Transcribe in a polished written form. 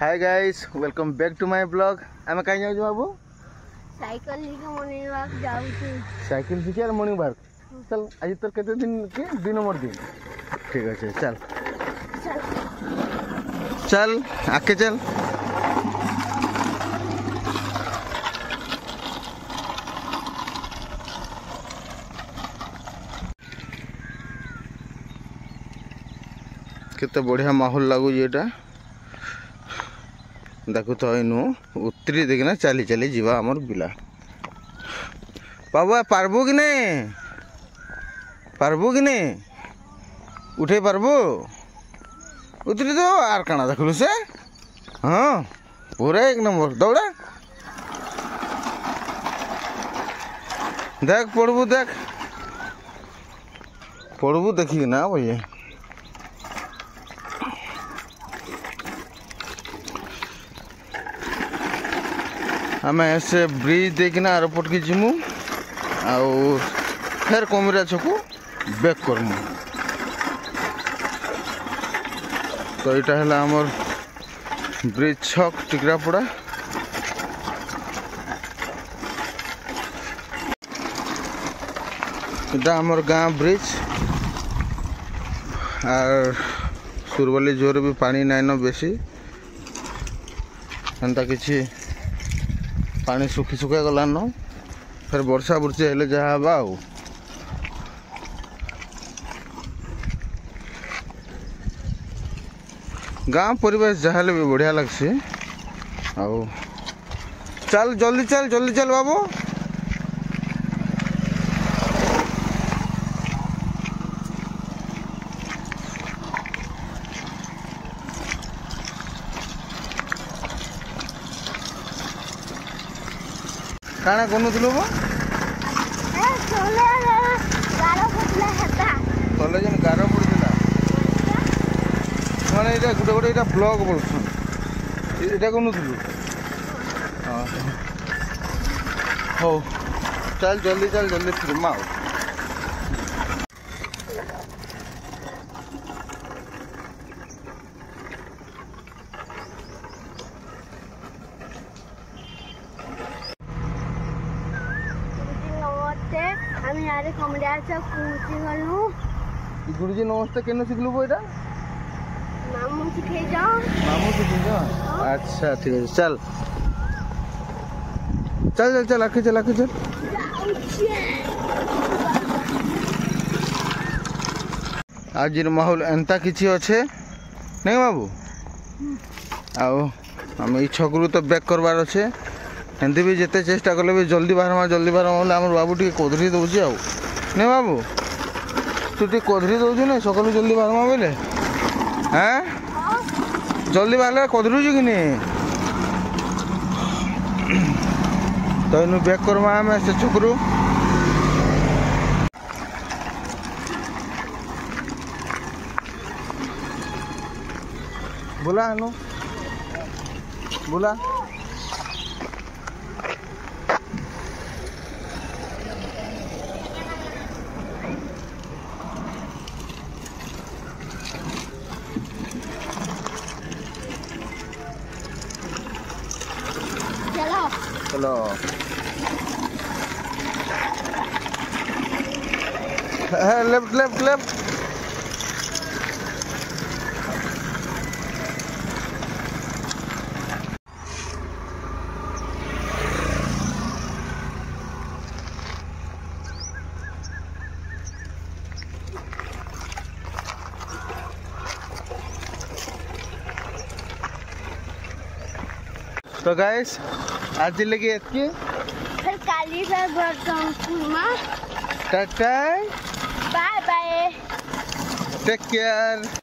Hi guys, welcome back to my blog. आम कहीं जाऊ बाबू? साइकिल लेके मॉर्निंग वॉक जाऊँ। साइकिल शिखे मॉर्निंग वॉक। चल आज तोर केते दिन के 2 नंबर दिन। ठीक है चल चल आके चल। केते बढ़िया माहौल लागू एटा देखु तो इनु उतरी देखना चली चली जीवा आमर बिला। बाबा पारबो कि नहीं? पारबो कि नहीं? उठे पारबो? उतरी तो आर काना देखलु से। हाँ पूरा 1 नंबर दौड़ा। देख पड़बू देखी ना भैया। आम से ब्रिज देखना एयरपोर्ट की जीमु आउ फिर कमिरा छकु बैक करमु। तो यहाँ है आमर ब्रिज छक टिकरापड़ा। इटा आमर गाँ ब्रिज और सुरवली जोर भी पानी नाइन बेसी एंता किसी पानी सुखी सुखा गलान फिर वर्षा बुर्षी हेले जहाँ हवा आउ। गाँव परिवेश जहाँ भी बढ़िया लगसी। आउ चल जल्दी चल बाबू। काना कोनुथलु बो? तले जन गारो पड़िला माने एटा गुटे गुटे एटा ब्लॉक बोलछन। एटा कोनुथलु? हां हो चल जल्दी फिर माओ। गुरुजी नमस्ते केन शिखलु बो एटा? मामू सिखे जाओ। अच्छा ठीक है चल आके चल। आज माहौल एंता किसी अच्छे नहीं बाबू? आउ आम ई छकरू तो बैक करवार अच्छे एमती भी जिते चेष्टा कले भी जल्दी बाहरमा बोले आम बाबू टे कोधरी दौर आउ नहीं बाबू? तू टे कोधरी दौचु ना सकालू जल्दी बाहरमा बोले? हाँ जल्दी बाहर कोधरुचु कि नहीं? तो इन बैक करमा आम से छकरू। बोला अनु बोला चलो लेफ्ट तो गाइस आज लगे एतके फिर काली से tata bye bye take care.